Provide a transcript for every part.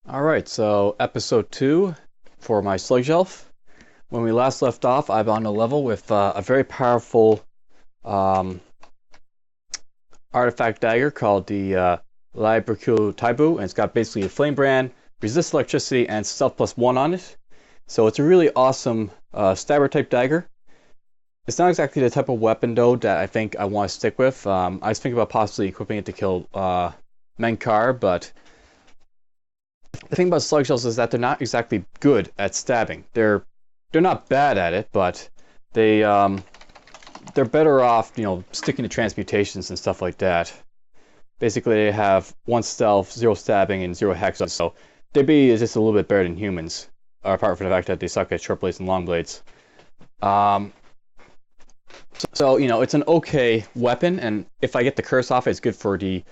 Alright, so episode 2 for my Sludge Elf. When we last left off, I'm on a level with a very powerful artifact dagger called the Libraku Taibu, and it's got basically a flame brand, resist electricity, and stealth +1 on it. So it's a really awesome stabber type dagger. It's not exactly the type of weapon though that I think I want to stick with. I was thinking about possibly equipping it to kill Menkaure, but the thing about sludge elves is that they're not exactly good at stabbing. They're not bad at it, but they're better off, sticking to transmutations and stuff like that. Basically, they have 1 stealth, 0 stabbing, and 0 hex, so their BE is just a little bit better than humans, apart from the fact that they suck at short blades and long blades. So it's an okay weapon, and if I get the curse off, it's good for the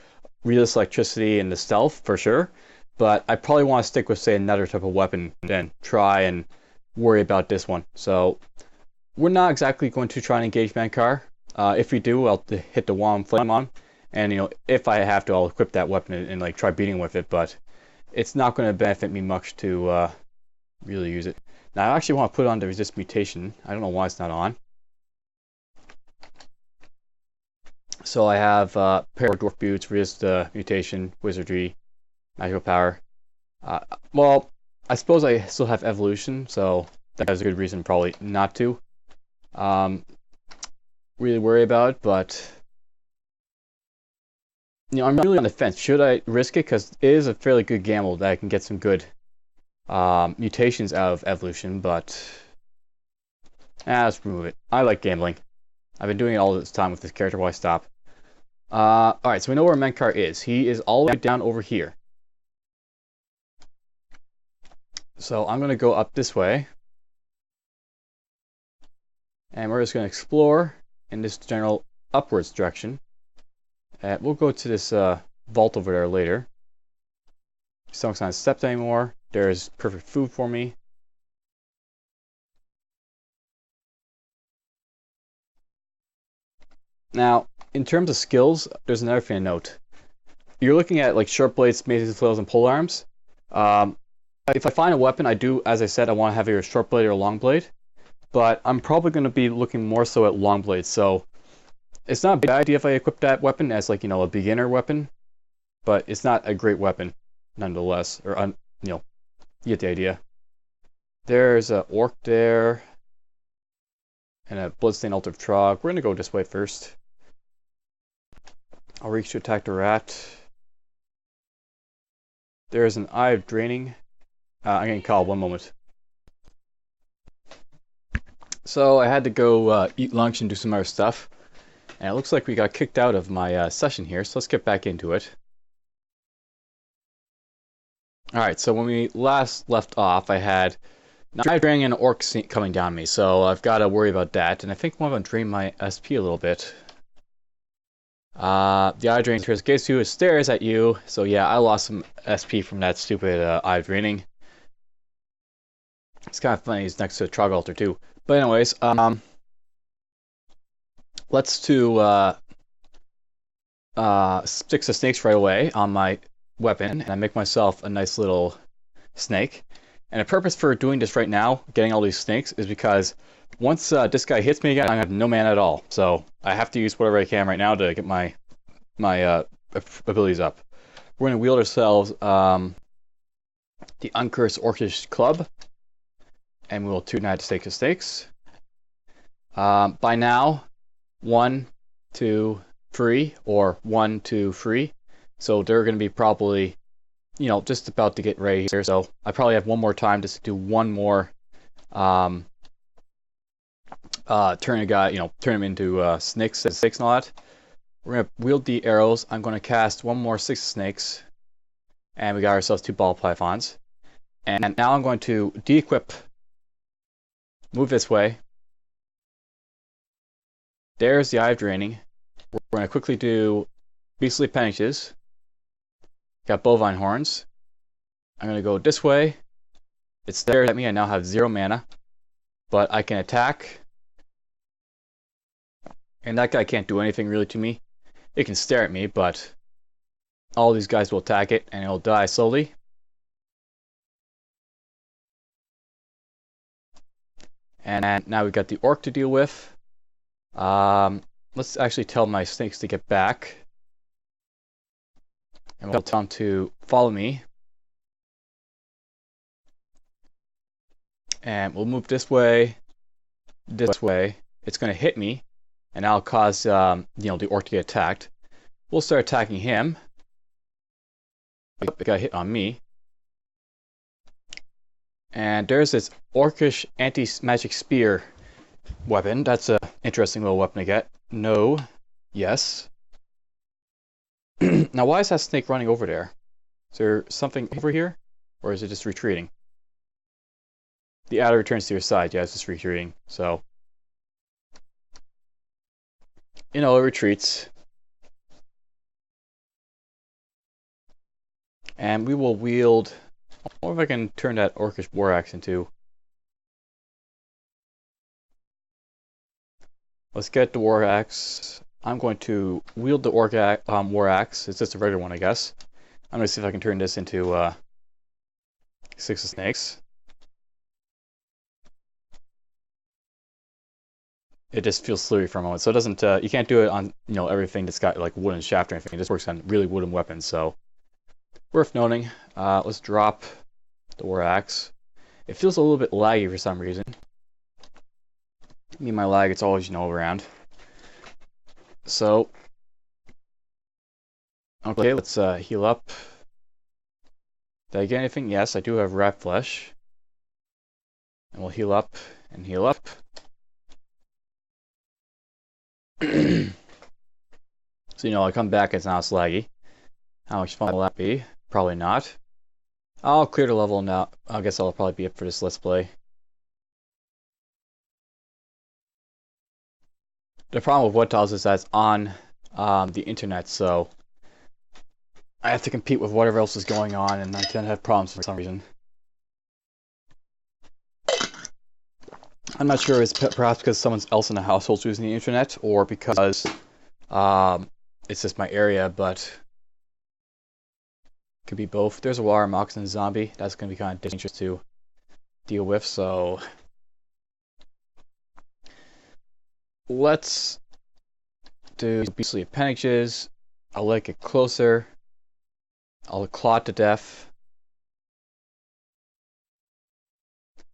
resist electricity and the stealth for sure. But I probably want to stick with, say, another type of weapon than try and worry about this one. So we're not exactly going to try and engage Menkaure. If we do, I'll hit the wall and flame on. And if I have to, I'll equip that weapon and like try beating with it. But it's not going to benefit me much to really use it. Now I actually want to put on the resist mutation. I don't know why it's not on. So I have pair of dwarf boots, resist mutation, wizardry, magical power. Well, I suppose I still have evolution, so that's a good reason probably not to really worry about it, but I'm really on the fence. Should I risk it? Because it is a fairly good gamble that I can get some good mutations out of evolution, but let's remove it. I like gambling. I've been doing it all this time with this character. Why stop? Alright, so we know where Menkaure is. He is all the way down over here. So I'm going to go up this way. And we're just going to explore in this general upwards direction. We'll go to this vault over there later. Stomach's not stepped anymore. There's perfect food for me. Now, in terms of skills, there's another thing to note. You're looking at like short blades, maces, flails, and polearms. If I find a weapon, I do, as I said, I want to have either a short blade or a long blade. But I'm probably going to be looking more so at long blades. So it's not a bad idea if I equip that weapon as like, a beginner weapon. But it's not a great weapon, nonetheless. Or, you get the idea. There's an orc there. And a bloodstained altar of Trog. We're going to go this way first. I'll reach to attack the rat. There's an Eye of Draining. I'm getting called, one moment. So I had to go eat lunch and do some other stuff. And it looks like we got kicked out of my session here, so let's get back into it. Alright, so when we last left off, I had an Eye of Draining and an orc coming down me, so I've got to worry about that. And I think I'm going to drain my SP a little bit. The Eye of Draining gives you, it stares at you, so yeah, I lost some SP from that stupid Eye of Draining. It's kind of funny, he's next to a Trog altar too. But anyways, let's do 6 of snakes right away on my weapon, and I make myself a nice little snake. And the purpose for doing this right now, getting all these snakes, is because once this guy hits me again, I have no mana at all. So I have to use whatever I can right now to get my abilities up. We're going to wield ourselves the Uncursed Orcish Club, and we'll two-knight stake of stakes. By now, 1, 2, 3, or 1, 2, 3. So they're going to be probably, just about to get ready here. So I probably have one more time just to do one more turn a guy, turn him into snakes and all that. We're going to wield the arrows. I'm going to cast one more 6 snakes. And we got ourselves 2 ball pythons. And now I'm going to de-equip. Move this way. There's the Eye of Draining. We're going to quickly do Beastly Appendages. Got bovine horns. I'm going to go this way. It stares at me. I now have 0 mana. But I can attack. And that guy can't do anything really to me. It can stare at me, but all these guys will attack it and it'll die slowly. And now we've got the orc to deal with. Let's actually tell my snakes to get back. And we'll tell them to follow me. And we'll move this way, this way. It's going to hit me, and that'll cause the orc to get attacked. We'll start attacking him. It got hit on me. And there's this Orcish anti-magic spear weapon. That's an interesting little weapon to get. No. Yes. Now, why is that snake running over there? Is there something over here? Or is it just retreating? The adder returns to your side. Yeah, it's just retreating. So, it retreats. And we will wield... I wonder if I can turn that Orcish war axe into... Let's get the war axe. I'm going to wield the war axe. It's just a regular one, I guess. I'm going to see if I can turn this into 6 snakes. It just feels slippery for a moment. So it doesn't, you can't do it on, everything that's got like wooden shaft or anything. It just works on really wooden weapons, so worth noting. Let's drop the war axe. It feels a little bit laggy for some reason. Me and my lag, it's always, around. So, okay, let's heal up. Did I get anything? Yes, I do have rat flesh. And we'll heal up and heal up. So, I come back, it's not slaggy. How much fun will that be? Probably not. I'll clear the level now. I guess that'll probably be it for this Let's Play. The problem with Wood Tiles is that it's on the internet, so I have to compete with whatever else is going on, and I tend to have problems for some reason. I'm not sure if it's perhaps because someone else in the household is using the internet, or because it's just my area, but it could be both. There's a water moccasin zombie. That's going to be kind of dangerous to deal with, so let's do beastly appendages. I'll let it get closer. I'll claw it to death.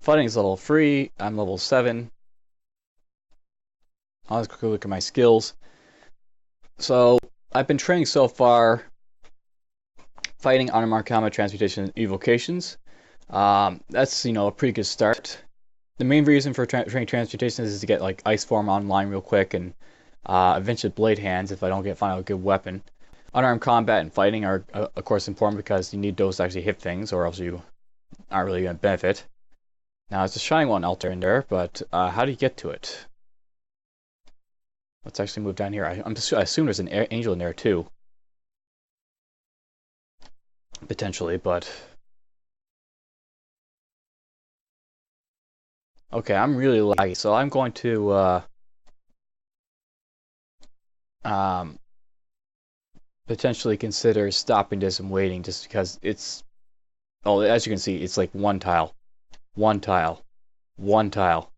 Fighting is level 3. I'm level 7. I'll just quickly look at my skills. So, I've been training so far fighting, Unarmed Combat, Transmutation, and Evocations. That's, a pretty good start. The main reason for training Transmutation is to get, like, Ice Form online real quick, and eventually Blade Hands if I don't find a good weapon. Unarmed Combat and Fighting are, of course, important because you need those to actually hit things, or else you aren't really going to benefit. Now, it's a Shining One altar in there, but how do you get to it? Let's actually move down here. I assume there's an angel in there, too. Potentially, but... Okay, I'm really laggy, so I'm going to potentially consider stopping this and waiting, just because it's... Oh, as you can see, it's like one tile. One tile. One tile.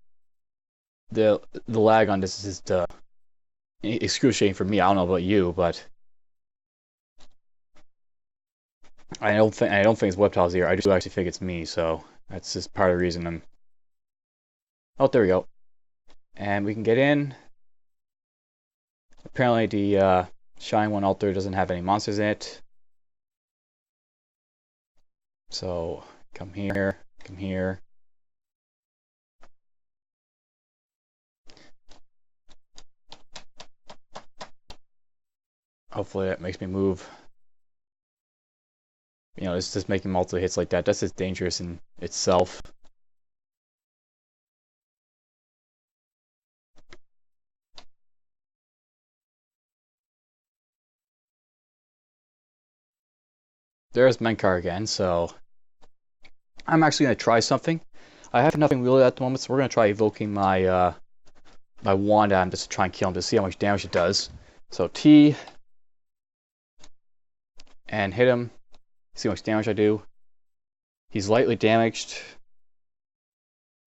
The lag on this is just excruciating for me. I don't know about you, but I don't think it's web tiles here. I just actually think it's me, so that's just part of the reason I'm... Oh, there we go. And we can get in. Apparently the Shining One altar doesn't have any monsters in it. So, come here, come here. Hopefully that makes me move. It's just making multiple hits like that. That's just dangerous in itself. There's Menkaure again, so I'm actually going to try something. I have nothing really at the moment, so we're going to try evoking my my wand at him just to try and kill him to see how much damage it does. So T, and hit him, see how much damage I do. He's lightly damaged.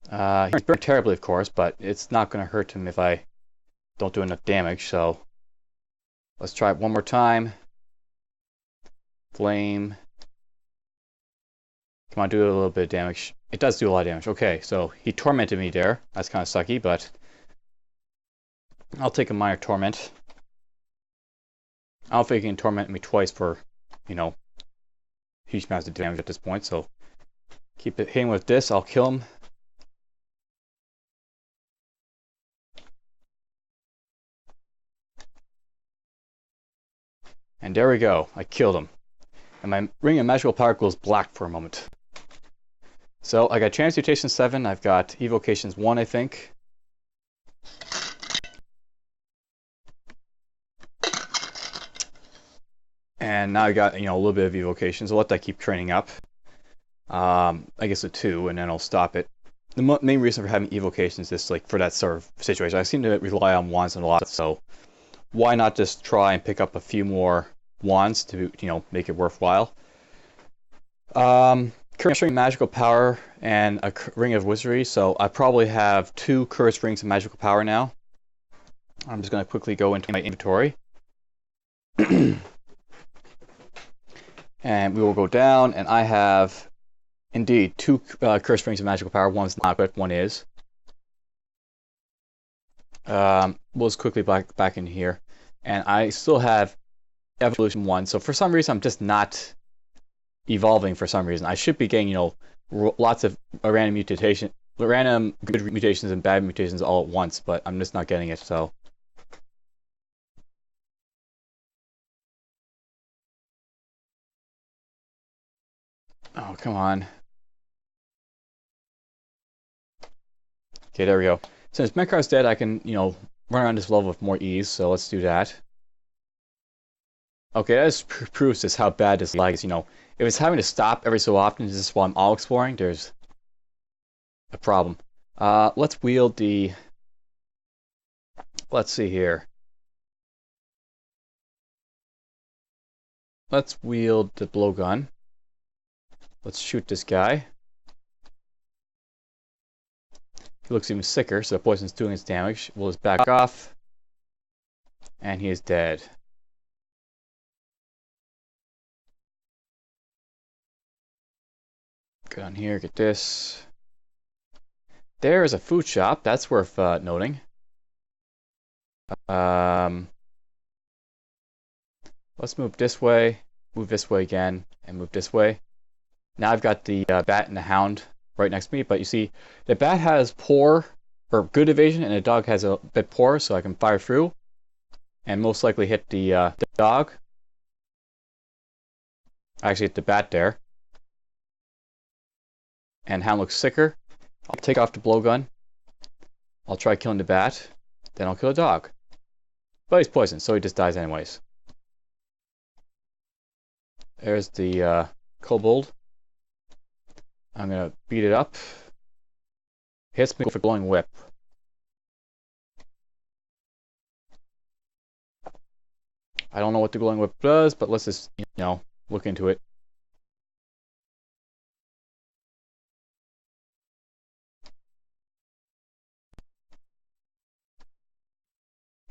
He's burned terribly, of course, but it's not going to hurt him if I don't do enough damage, so let's try it one more time. Flame. Come on, do a little bit of damage. It does do a lot of damage. Okay, so he tormented me there. That's kind of sucky, but I'll take a minor torment. I don't think he can torment me twice for, you know, huge amounts of damage at this point, so keep it hitting with this. I'll kill him. And there we go. I killed him. And my ring of magical power goes black for a moment. So I got Transmutation 7. I've got Evocations 1, I think. And now I got, you know, a little bit of Evocations. I'll let that keep training up. I guess a 2, and then I'll stop it. The main reason for having Evocations is like for that sort of situation. I seem to rely on wands a lot, so why not just try and pick up a few more wands to, you know, make it worthwhile. Currently magical power and a ring of wizardry, so I probably have 2 cursed rings of magical power now. I'm just going to quickly go into my inventory. And we will go down, and I have indeed 2 cursed rings of magical power. One's not equipped, one is. We'll just quickly back in here, and I still have evolution 1. So for some reason, I'm just not evolving. For some reason, I should be getting, you know, lots of random good mutations and bad mutations all at once, but I'm just not getting it. So oh, come on. Okay, there we go. Since Menkaure's dead, I can, you know, run around this level with more ease, so let's do that. Okay, that just proves just how bad this lag is, you know. If it's having to stop every so often just while I'm all exploring, there's a problem. Let's wield the... Let's see here. Let's wield the blowgun. Let's shoot this guy. He looks even sicker, so the poison's doing its damage. We'll just back off. And he is dead. Go down here, get this. There is a food shop. That's worth noting. Let's move this way again, and move this way. Now I've got the bat and the hound right next to me, but you see, the bat has poor or good evasion, and the dog has a bit poor, so I can fire through and most likely hit the dog. I actually hit the bat there. And hound looks sicker. I'll take off the blowgun. I'll try killing the bat. Then I'll kill the dog. But he's poisoned, so he just dies anyways. There's the kobold. I'm going to beat it up. Hits me with a glowing whip. I don't know what the glowing whip does, but let's just, you know, look into it.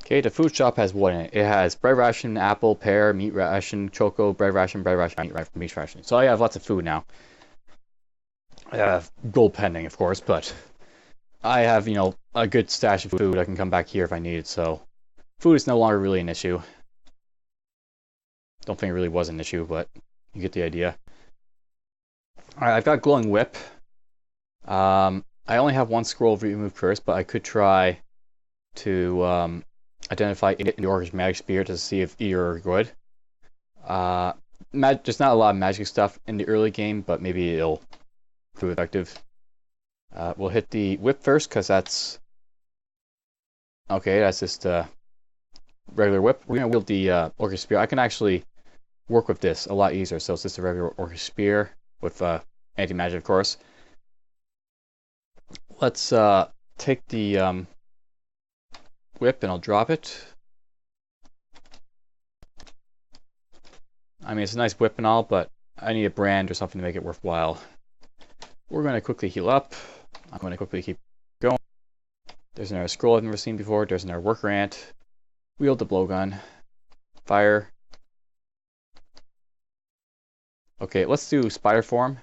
Okay, the food shop has what in it? It has bread ration, apple, pear, meat ration, choco, bread ration, meat ration. So I have lots of food now. I have gold pending, of course, but I have, you know, a good stash of food. I can come back here if I need it, so food is no longer really an issue. Don't think it really was an issue, but you get the idea. Alright, I've got glowing whip. I only have 1 scroll of remove curse, but I could try to identify it in the Orcish magic spear to see if either are good. There's not a lot of magic stuff in the early game, but maybe it'll prove effective. We'll hit the whip first, because that's... Okay, that's just a regular whip. We're going to wield the Orcish spear. I can actually work with this a lot easier, so it's just a regular Orcish spear with anti-magic, of course. Let's take the whip and I'll drop it. I mean, it's a nice whip and all, but I need a brand or something to make it worthwhile. We're going to quickly heal up. I'm going to quickly keep going. There's another scroll I've never seen before. There's another worker ant. Wield the blowgun. Fire. Okay, let's do spider form.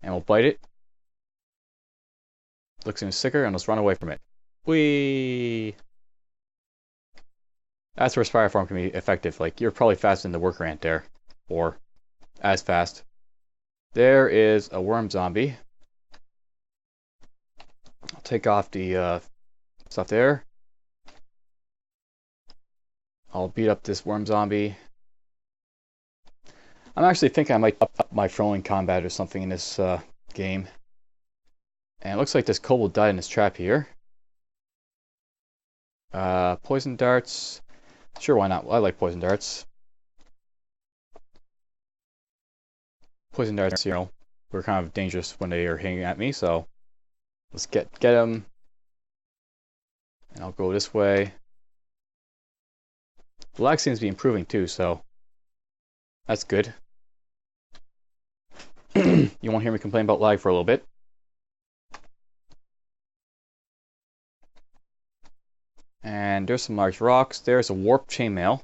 And we'll bite it. Looks even sicker, and let's run away from it. Whee! That's where spider form can be effective. Like, you're probably faster than the worker ant there. Or as fast. There is a worm zombie. I'll take off the stuff there. I'll beat up this worm zombie. I'm actually thinking I might up my throwing combat or something in this game. And it looks like this kobold died in this trap here. Poison darts. Sure, why not? I like poison darts. Poison darts, you know, were kind of dangerous when they are hanging at me, so let's get them. And I'll go this way. The lag seems to be improving too, so that's good. You won't hear me complain about lag for a little bit. And there's some large rocks. There's a warp chainmail.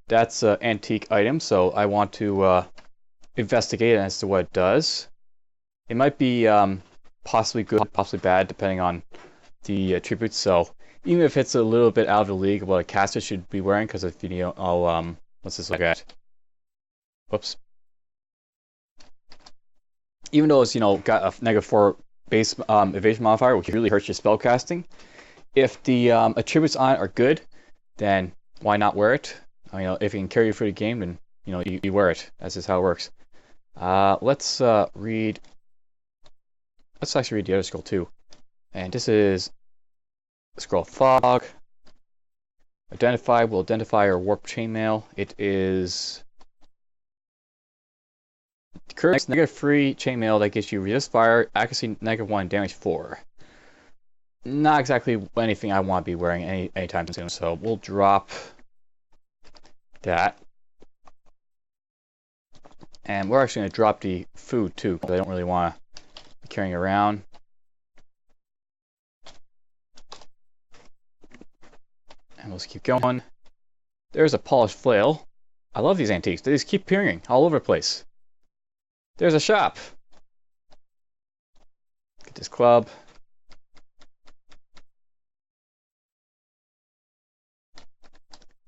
That's an antique item, so I want to investigate as to what it does. It might be possibly good, possibly bad, depending on the attributes. So even if it's a little bit out of the league of what a caster should be wearing, because if you know, I'll let's just look at. Whoops. Even though it's, you know, got a -4 base evasion modifier, which really hurts your spell casting, if the attributes on it are good, then why not wear it? I mean, if you can carry you through the game, then you know you wear it. That's just how it works. Let's read. Let's actually read the other scroll too. And this is scroll fog. Identify will identify our warp chainmail. It is current -3 chainmail that gives you resist fire, accuracy -1, damage 4. Not exactly anything I want to be wearing anytime soon, so we'll drop that. And we're actually going to drop the food too, because I don't really want to be carrying around. And let's keep going. There's a polished flail. I love these antiques. They just keep appearing all over the place. There's a shop. Get this club.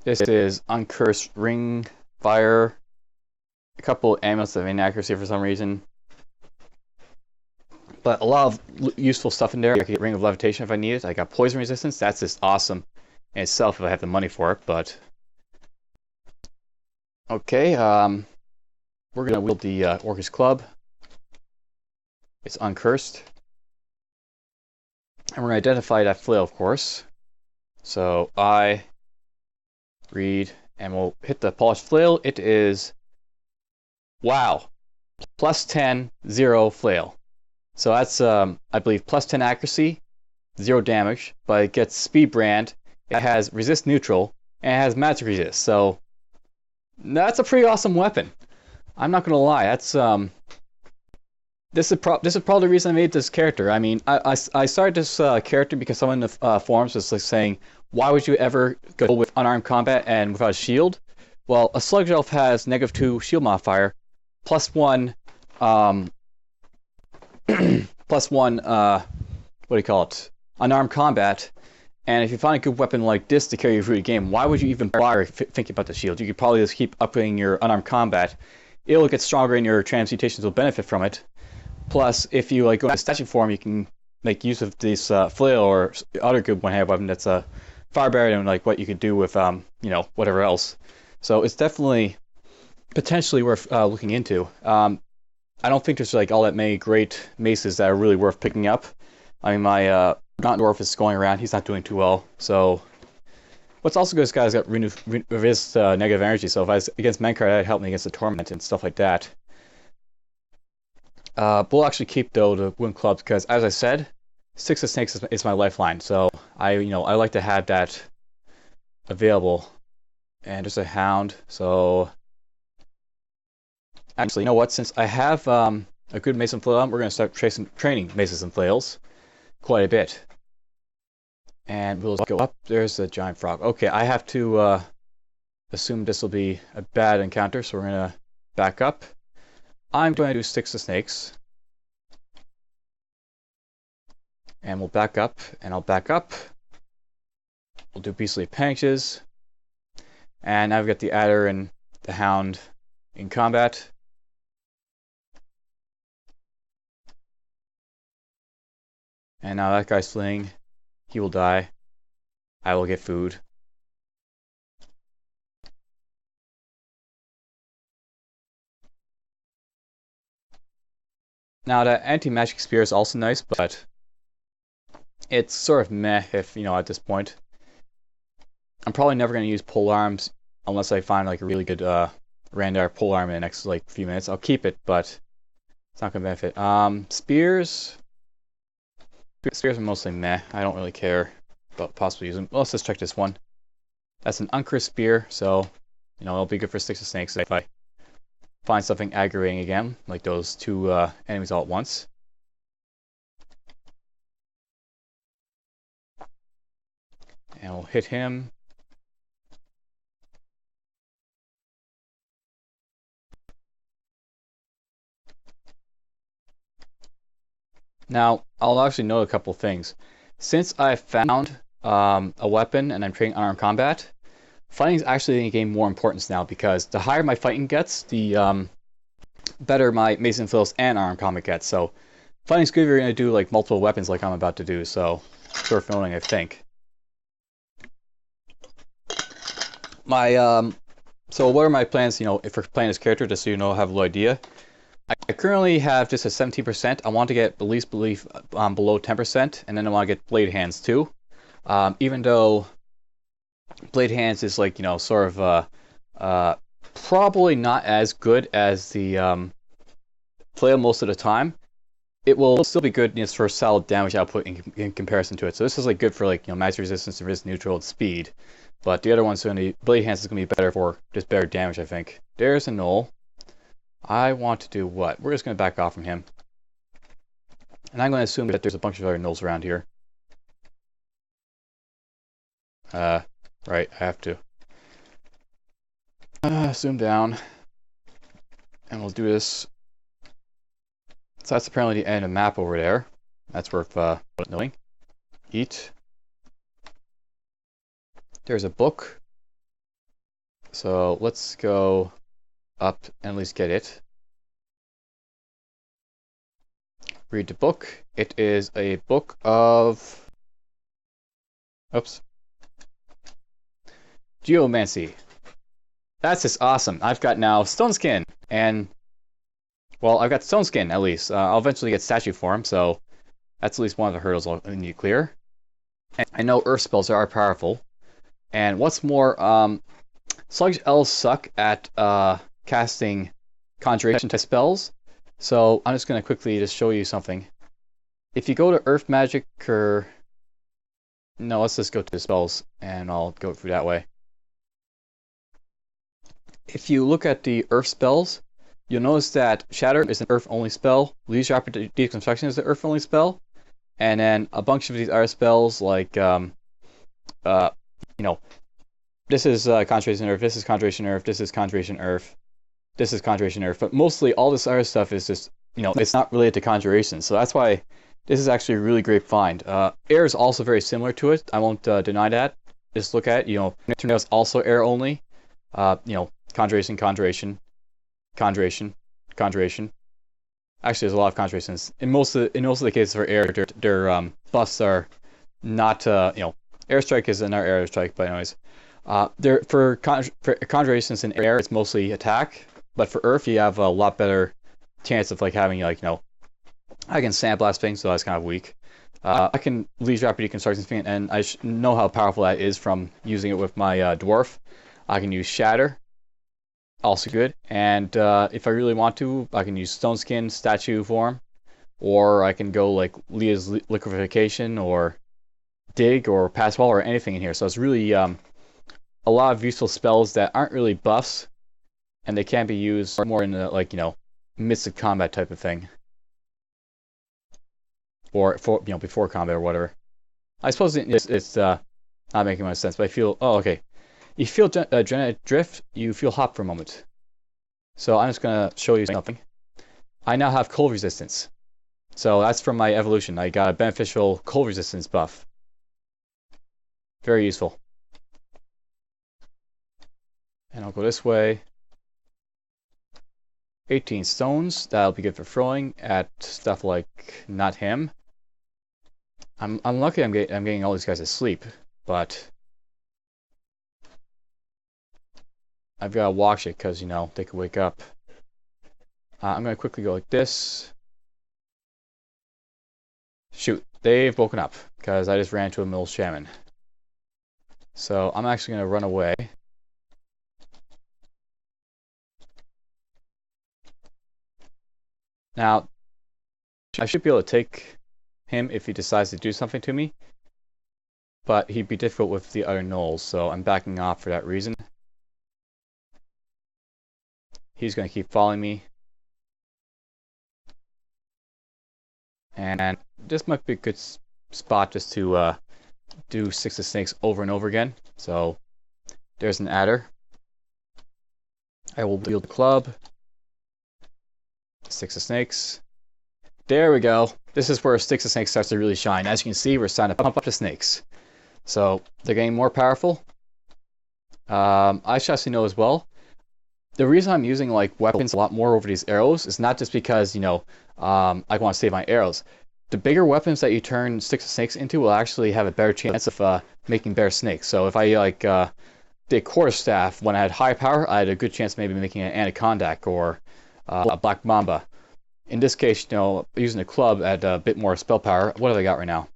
This is Uncursed Ring Fire. A couple amulets of inaccuracy for some reason. But a lot of useful stuff in there. I can get Ring of Levitation if I need it. I got Poison Resistance. That's just awesome in itself if I have the money for it. But okay, we're going to wield the Orcish Club. It's uncursed. And we're going to identify that flail, of course. So I read, and we'll hit the polished flail. It is, wow, +10, 0 flail. So that's, I believe, +10 accuracy, 0 damage, but it gets speed brand. It has resist neutral, and it has magic resist. So that's a pretty awesome weapon. I'm not gonna lie. That's this is probably the reason I made this character. I mean, I started this character because someone in the forums was like saying, why would you ever go with unarmed combat and without a shield? Well, a Sludge Elf has -2 shield modifier, +1 +1 what do you call it? Unarmed combat. And if you find a good weapon like this to carry you through the game, why would you even bother thinking about the shield? You could probably just keep upgrading your unarmed combat. It'll get stronger and your transmutations will benefit from it. Plus, if you like go into statue form, you can make use of this flail or other good one-handed weapon that's far better than like what you could do with you know, whatever else. So it's definitely potentially worth looking into. I don't think there's like all that many great maces that are really worth picking up. I mean, my Gnolls is going around; he's not doing too well. So what's also good is guy's got resist negative energy. So if I was against Menkaure, that'd help me against the torment and stuff like that. But we'll actually keep though the wound clubs because, as I said, 6 of snakes is my lifeline. So I like to have that available. And there's a hound. So actually, you know what? Since I have a good mace and flail on, we're going to start training maces and flails quite a bit. And we'll go up. There's a giant frog. Okay, I have to assume this will be a bad encounter, so we're going to back up. I'm going to do sticks to snakes. And we'll back up, and I'll back up. We'll do beastly appendages. And now we've got the adder and the hound in combat. And now that guy's fleeing. He will die. I will get food. Now that anti-magic spear is also nice, but it's sort of meh if, you know, at this point. I'm probably never going to use pole arms unless I find like a really good Randar pole arm in the next like few minutes. I'll keep it, but it's not going to benefit. Spears are mostly meh. I don't really care about possibly using them. Well, let's just check this one. That's an uncursed spear, so you know it'll be good for sticks and snakes if I find something aggravating again, like those two enemies all at once. And we'll hit him. Now, I'll actually note a couple things. Since I found a weapon and I'm training unarmed combat, fighting is actually going to gain more importance now, because the higher my fighting gets, the better my mace and flails and unarmed combat gets. So fighting's good if you're going to do like multiple weapons like I'm about to do, so sort of knowing, I think. So what are my plans, you know, if we're playing this character, just so you know, have a little idea. I currently have just a 17%. I want to get at least below 10%, and then I want to get blade hands too. Even though blade hands is like, you know, sort of probably not as good as the flail most of the time, it will still be good, you know, for solid damage output in comparison to it. So this is like good for like, you know, magic resistance and resist neutral and speed. But the other one's going to be, blade hands is going to be better for just better damage, I think. There's a Gnoll. I want to do what? We're just going to back off from him. And I'm going to assume that there's a bunch of other Gnolls around here. Right, I have to. Zoom down. And we'll do this. So that's apparently the end of the map over there. That's worth knowing. Eat. There's a book. So let's go up and at least get it. Read the book. It is a book of... Oops. Geomancy. That's just awesome. I've got now Stone Skin. And... well, I've got Stone Skin, at least. I'll eventually get Statue Form, so that's at least one of the hurdles I'll need to clear. And I know Earth spells are powerful. And what's more, Sludge Elves suck at casting conjuration type spells. So I'm just going to quickly just show you something. If you go to Earth Magic or... no, let's just go to the spells and I'll go through that way. If you look at the Earth spells, you'll notice that Shatter is an Earth-only spell, Leash Rapid Deconstruction is an Earth-only spell, and then a bunch of these other spells like, you know, this is Concentration Earth, this is Concentration Earth, this is Concentration Earth, this is Conjuration Earth, but mostly all this other stuff is just, you know, it's not related to Conjuration, so that's why this is actually a really great find. Air is also very similar to it, I won't deny that. Just look at it, you know, Tornado is also air only, you know, Conjuration, Conjuration, Conjuration, Conjuration. Actually, there's a lot of Conjurations. In most of the cases for air, their buffs are not, you know, Airstrike is another Airstrike, but anyways. For Conjurations in air, it's mostly attack, but for Earth, you have a lot better chance of like having, like, you know, I can Sandblast things, so that's kind of weak. I can Leash Rapid Deconstruction thing, and I know how powerful that is from using it with my Dwarf. I can use Shatter, also good, and if I really want to, I can use Stone Skin, Statue Form, or I can go like Leah's Liquefaction, or Dig, or Pass Wall, or anything in here. So it's really a lot of useful spells that aren't really buffs, and they can be used more in the, like, you know, midst of combat type of thing. or for before combat or whatever. I suppose it's not making much sense, but I feel okay. You feel genetic drift. You feel hop for a moment. So I'm just gonna show you something. I now have cold resistance. So that's from my evolution. I got a beneficial cold resistance buff. Very useful. And I'll go this way. 18 stones. That'll be good for throwing at stuff like not him. I'm lucky I'm getting all these guys asleep, but I've got to watch it because, they could wake up. I'm going to quickly go like this. Shoot, they've woken up because I just ran into a Gnolls Shaman. So I'm actually going to run away. Now, I should be able to take him if he decides to do something to me, but he'd be difficult with the other Gnolls, so I'm backing off for that reason. He's going to keep following me. And this might be a good spot just to do 6 of snakes over and over again. So there's an adder. I will wield the club. 6 of snakes. There we go. This is where 6 of snakes starts to really shine. As you can see, we're starting to pump up the snakes. So they're getting more powerful. I should actually know as well. The reason I'm using like weapons a lot more over these arrows is not just because, I want to save my arrows. The bigger weapons that you turn 6 of snakes into will actually have a better chance of making better snakes. So if I did quarterstaff when I had high power, I had a good chance of maybe making an anaconda or a black mamba. In this case, using a club at a bit more spell power. What have I got right now?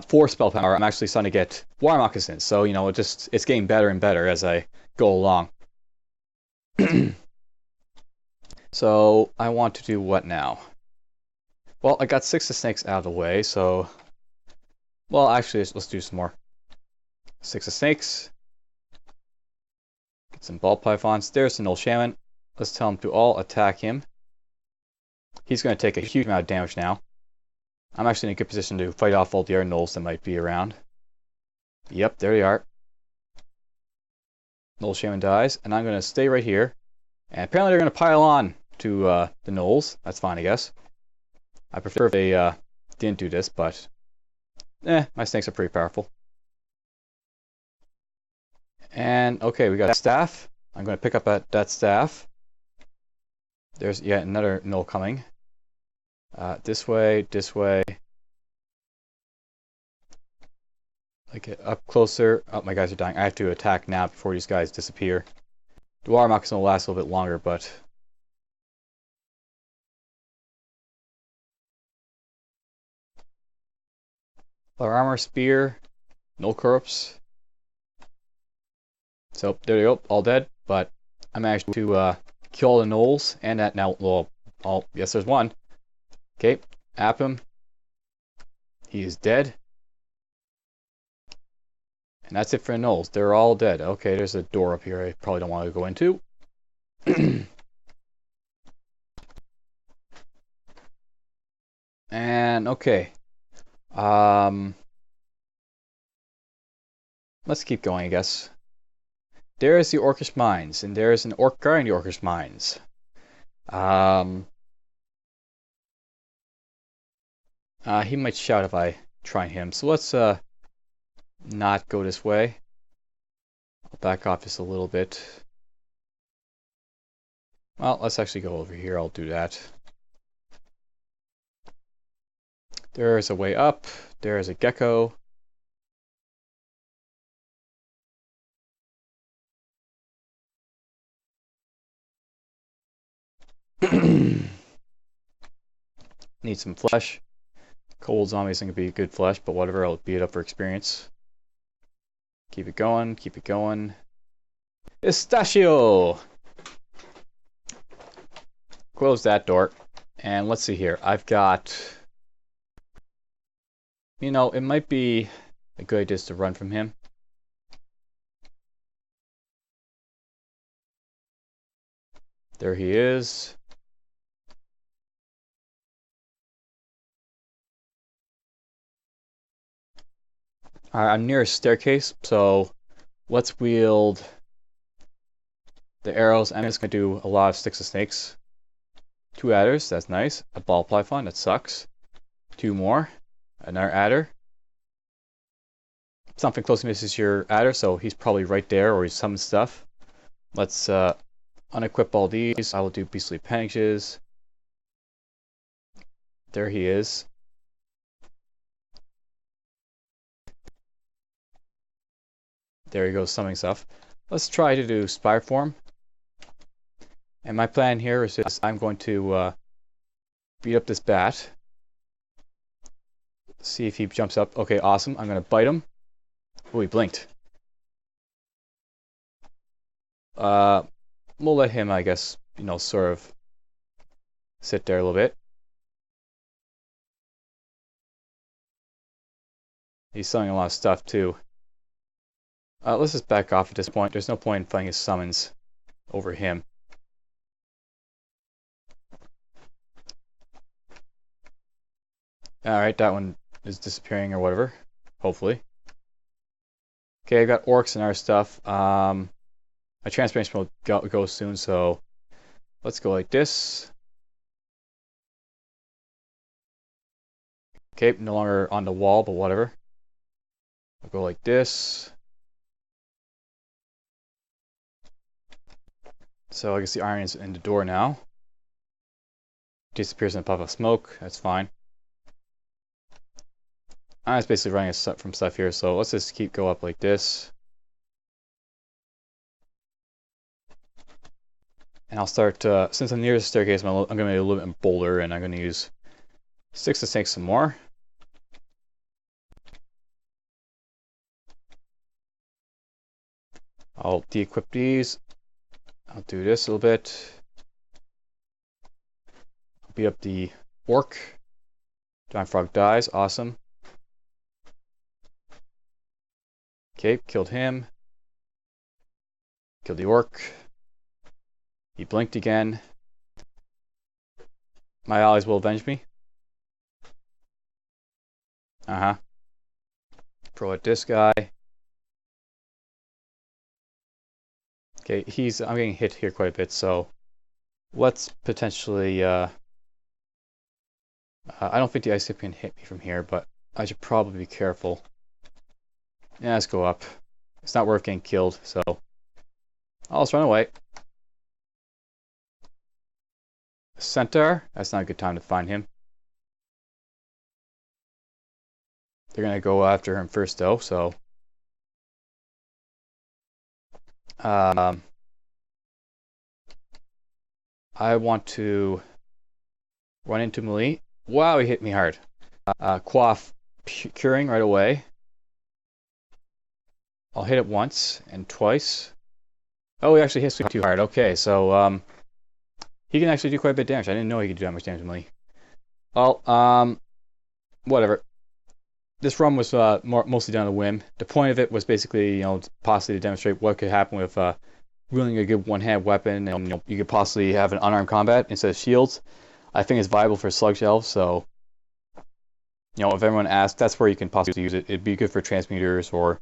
4 spell power. I'm actually starting to get water moccasins. So it's getting better and better as I go along. So I want to do what now? Well, I got 6 of snakes out of the way, so well, actually, let's do some more. 6 of snakes. Get some ball pythons. There's an old shaman. Let's tell them to all attack him. He's going to take a huge amount of damage now. I'm actually in a good position to fight off all the other Gnolls that might be around. Yep, there they are. Gnoll Shaman dies, and I'm going to stay right here. And apparently they're going to pile on to the Gnolls. That's fine, I guess. I prefer if they didn't do this, but my snakes are pretty powerful. And okay, we got a staff. I'm going to pick up that staff. There's yet another Gnoll coming. This way, this way. Like get up closer. Oh, my guys are dying. I have to attack now before these guys disappear. The water moccasin will last a little bit longer, but our armor, spear, Gnoll corpse. So there you go, all dead. But I managed to kill the Gnolls and that now. Well, yes, there's one. Okay, app him. He is dead. And that's it for the Gnolls. They're all dead. Okay, there's a door up here I probably don't want to go into. And okay. Let's keep going, I guess. There is the Orcish mines, and there is an orc guarding the Orcish mines. He might shout if I try him. So let's not go this way. I'll back off just a little bit. Well, let's actually go over here. I'll do that. There's a way up. There's a gecko. Need some flesh. Cold zombie isn't going to be good flesh, but whatever, I'll beat it up for experience. Keep it going, keep it going. Eustachio! Close that door. And let's see here. I've got... it might be a good idea to run from him. There he is. Alright, I'm near a staircase, so let's wield the arrows. I'm just going to do a lot of sticks of snakes. 2 adders, that's nice. A ball python, that sucks. 2 more. Another adder. Something close misses your adder, so he's probably right there, or he's some stuff. Let's unequip all these. I will do beastly appendages. There he is. There he goes, summoning stuff. Let's try to do Spire Form. And my plan here is just I'm going to beat up this bat. See if he jumps up. Okay, awesome. I'm going to bite him. Oh, he blinked. We'll let him, I guess, you know, sort of sit there a little bit. He's summoning a lot of stuff, too. Let's just back off at this point. There's no point in fighting his summons over him. Alright, that one is disappearing or whatever. Hopefully. Okay, I got orcs and our stuff. My transformation will go soon, so let's go like this. Okay, no longer on the wall, but whatever. I'll go like this. So I guess the iron is in the door now. Disappears in a puff of smoke. That's fine. I'm just basically running from stuff here, so let's just go up like this. And I'll start, since I'm near the staircase, I'm going to be a little bit bolder, and I'm going to use sticks to snake some more. I'll de-equip these. I'll do this a little bit. I'll beat up the orc. Giant frog dies. Awesome. Okay, killed him. Killed the orc. He blinked again. My allies will avenge me. Throw at this guy. Okay, I'm getting hit here quite a bit, so let's potentially, I don't think the ice can hit me from here, but I should probably be careful. Yeah, let's go up. It's not worth getting killed, so I'll just run away. Centaur, that's not a good time to find him. They're gonna go after him first though, so I want to run into melee. Wow, he hit me hard. Quaff curing right away. I'll hit it once and twice. Oh, he actually hits me too hard. Okay, so he can actually do quite a bit of damage. I didn't know he could do that much damage to melee. Well, whatever. This run was mostly done on a whim. The point of it was basically, you know, possibly to demonstrate what could happen with wielding a good one-hand weapon, and you know, you could possibly have an unarmed combat instead of shields. I think it's viable for Sludge Elves, so you know, if everyone asks, that's where you can possibly use it. It'd be good for transmuters or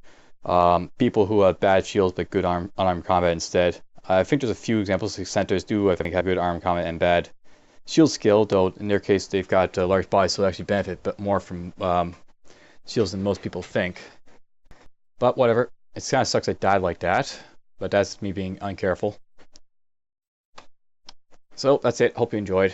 people who have bad shields but good unarmed combat instead. I think there's a few examples. Like Centaurs do, I think, have good armed combat and bad shield skill, though in their case they've got large bodies, so they actually benefit but more from shields than most people think. But whatever. It kind of sucks I died like that, but that's me being uncareful. So that's it. Hope you enjoyed.